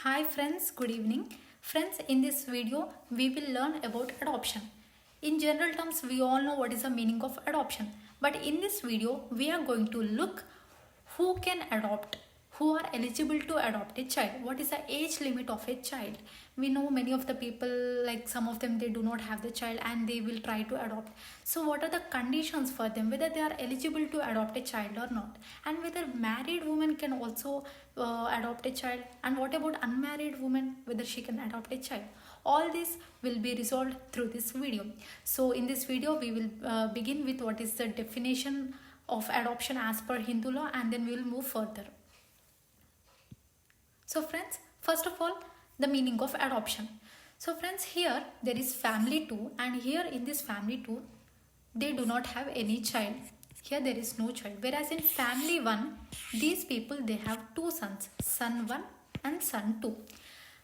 Hi friends, good evening. Friends, in this video, we will learn about adoption. In general terms, we all know what is the meaning of adoption. But in this video, we are going to look who can adopt, who are eligible to adopt a child. What is the age limit of a child? We know many of the people, like some of them, they do not have the child and they will try to adopt. So what are the conditions for them, whether they are eligible to adopt a child or not, and whether married women can also adopt a child, and what about unmarried women, whether she can adopt a child. All this will be resolved through this video. So in this video we will begin with what is the definition of adoption as per Hindu law, and then we will move further. So friends, first of all, the meaning of adoption. So friends, here there is family 2, and here in this family 2 they do not have any child. Here there is no child, whereas in family 1 these people, they have two sons, son 1 and son 2.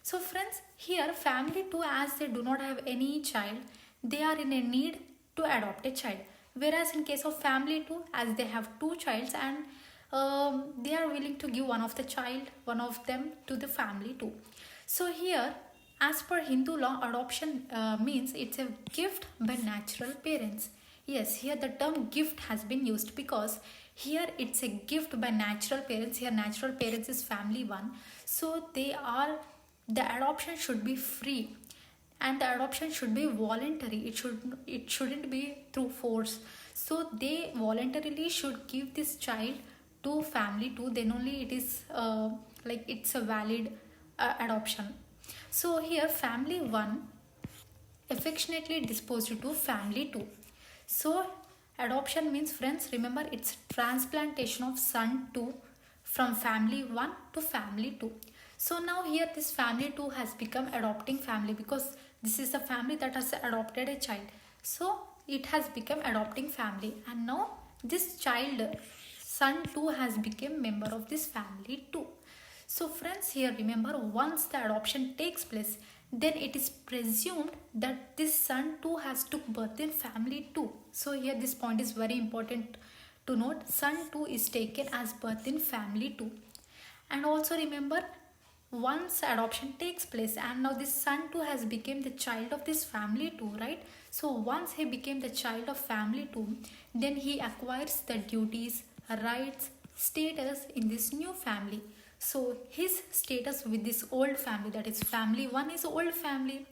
So friends, here family 2, as they do not have any child, they are in a need to adopt a child, whereas in case of family 2, as they have two childs, and they are willing to give one of them to the family 2. So here, as per Hindu law, adoption means it's a gift by natural parents. Yes, here the term gift has been used because here it's a gift by natural parents. Here natural parents is family 1. So the adoption should be free, and the adoption should be voluntary. It shouldn't be through force. So they voluntarily should give this child to family 2, then only it is it's a valid adoption. So here family 1 affectionately disposed to family 2. So adoption means, friends, remember, it's transplantation of son 2 from family 1 to family 2. So now here this family 2 has become adopting family, because this is the family that has adopted a child. So it has become adopting family, and now this child, son 2, has become member of this family 2. So friends, here remember, once the adoption takes place, then it is presumed that this son 2 has took birth in family 2. So here this point is very important to note. Son 2 is taken as birth in family 2. And also remember, once adoption takes place and now this son 2 has become the child of this family 2, right? So once he became the child of family 2, then he acquires the duties, rights, status in this new family. So his status with this old family, that is family 1, is old family.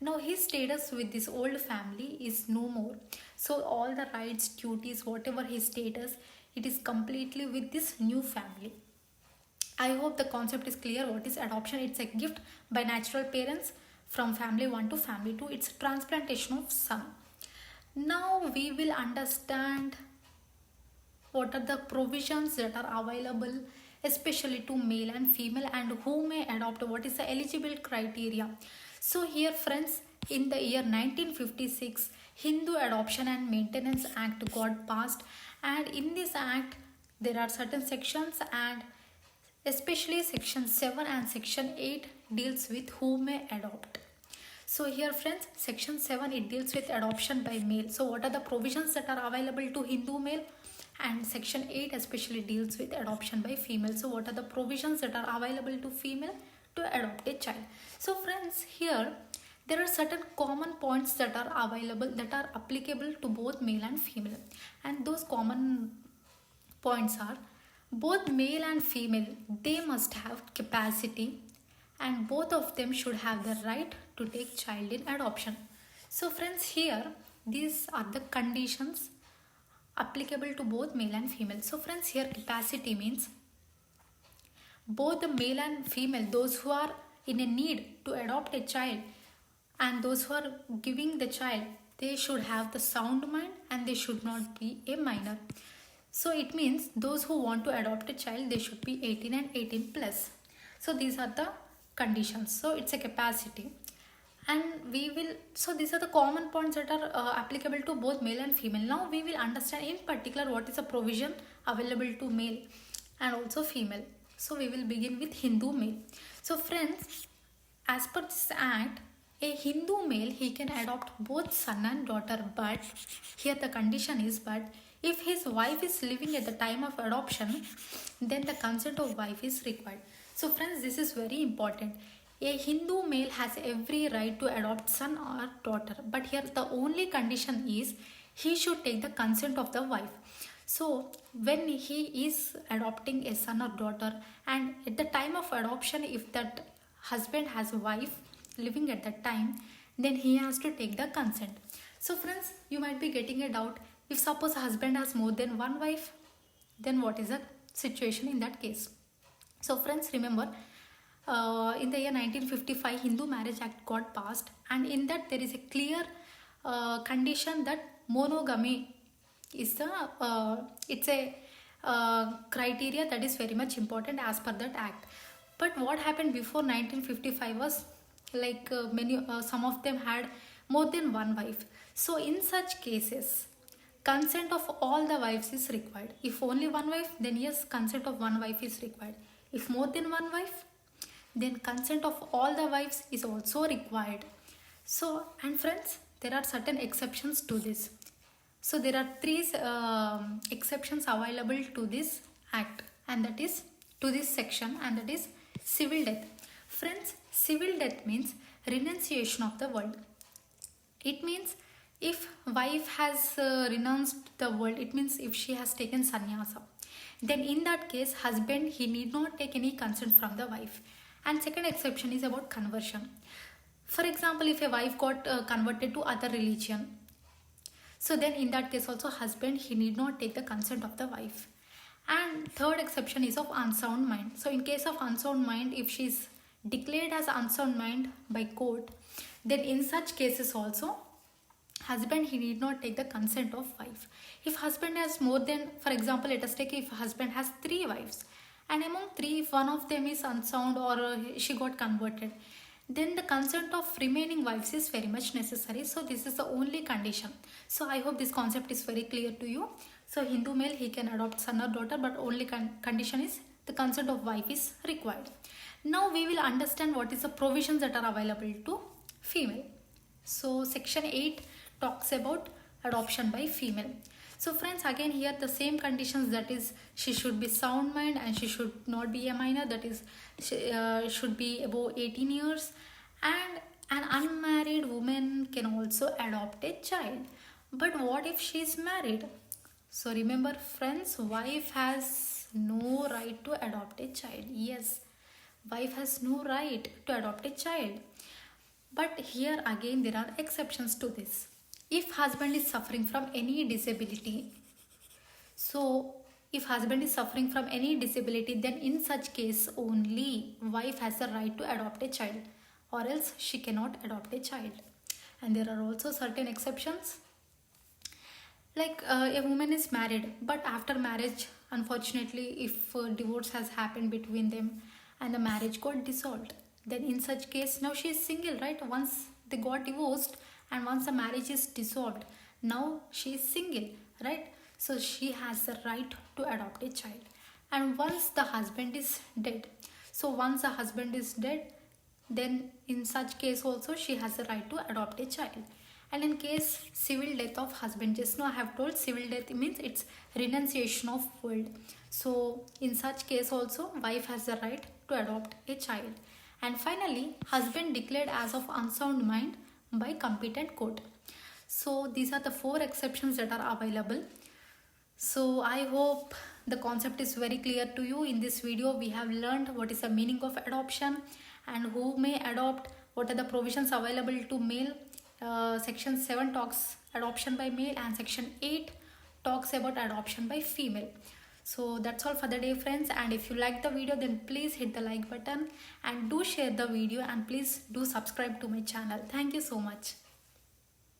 Now his status with this old family is no more. So all the rights, duties, whatever his status, it is completely with this new family. I hope the concept is clear. What is adoption? It's a gift by natural parents from family 1 to family 2. It's transplantation of son. Now we will understand what are the provisions that are available, especially to male and female, and who may adopt, what is the eligible criteria. So here friends, in the year 1956, Hindu Adoption and Maintenance Act got passed, and in this act there are certain sections, and especially section 7 and section 8 deals with who may adopt. So here friends, section 7, it deals with adoption by male. So what are the provisions that are available to Hindu male? And section 8 especially deals with adoption by female. So what are the provisions that are available to female to adopt a child? So friends, here there are certain common points that are available, that are applicable to both male and female. And those common points are, both male and female, they must have capacity, and both of them should have the right to take child in adoption. So friends, here these are the conditions applicable to both male and female. So friends, here capacity means both the male and female, those who are in a need to adopt a child and those who are giving the child, they should have the sound mind and they should not be a minor. So it means those who want to adopt a child, they should be 18 and 18 plus. So these are the conditions. So it's a capacity. And so these are the common points that are applicable to both male and female. Now we will understand in particular what is a provision available to male and also female. So we will begin with Hindu male. So friends, as per this act, a Hindu male, he can adopt both son and daughter, but here the condition is, but if his wife is living at the time of adoption, then the consent of wife is required. So friends, this is very important. A Hindu male has every right to adopt son or daughter, but here the only condition is he should take the consent of the wife. So when he is adopting a son or daughter, and at the time of adoption, if that husband has a wife living at that time, then he has to take the consent. So friends, you might be getting a doubt, if suppose husband has more than one wife, then what is the situation in that case? So friends, remember, in the year 1955 Hindu Marriage Act got passed, and in that there is a clear condition that monogamy is the it's a criteria that is very much important as per that act. But what happened before 1955 was like some of them had more than one wife. So in such cases, consent of all the wives is required. If only one wife, then yes, consent of one wife is required. If more than one wife, then consent of all the wives is also required. So, and friends, there are certain exceptions to this. So there are three exceptions available to this act, and that is to this section, and that is civil death. Friends, civil death means renunciation of the world. It means if wife has renounced the world, it means if she has taken sannyasa, then in that case husband, he need not take any consent from the wife. And second exception is about conversion. For example, if a wife got converted to other religion, so then in that case also husband, he need not take the consent of the wife. And third exception is of unsound mind. So in case of unsound mind, if she is declared as unsound mind by court, then in such cases also husband, he need not take the consent of wife. If husband has more than, for example, let us take if husband has 3 wives, and among 3, if one of them is unsound or she got converted, then the consent of remaining wives is very much necessary. So this is the only condition. So I hope this concept is very clear to you. So Hindu male, he can adopt son or daughter, but only condition is the consent of wife is required. Now we will understand what is the provisions that are available to female. So section 8 talks about adoption by female. So friends, again here the same conditions, that is she should be sound mind and she should not be a minor, that is she should be above 18 years, and an unmarried woman can also adopt a child. But what if she is married? So remember friends, wife has no right to adopt a child. Yes, wife has no right to adopt a child. But here again there are exceptions to this. If husband is suffering from any disability, so if husband is suffering from any disability, then in such case only wife has the right to adopt a child, or else she cannot adopt a child. And there are also certain exceptions, like a woman is married, but after marriage, unfortunately, if divorce has happened between them and the marriage got dissolved, then in such case now she is single, right? Once they got divorced and once the marriage is dissolved, now she is single, right? So she has the right to adopt a child. And once the husband is dead, so once the husband is dead, then in such case also she has the right to adopt a child. And in case civil death of husband, just now I have told civil death means it's renunciation of world. So in such case also wife has the right to adopt a child. And finally, husband declared as of unsound mind by competent court. So these are the 4 exceptions that are available. So I hope the concept is very clear to you. In this video we have learned what is the meaning of adoption and who may adopt, what are the provisions available to male. Section 7 talks adoption by male, and section 8 talks about adoption by female. So that's all for the day friends, and if you like the video then please hit the like button and do share the video, and please do subscribe to my channel. Thank you so much.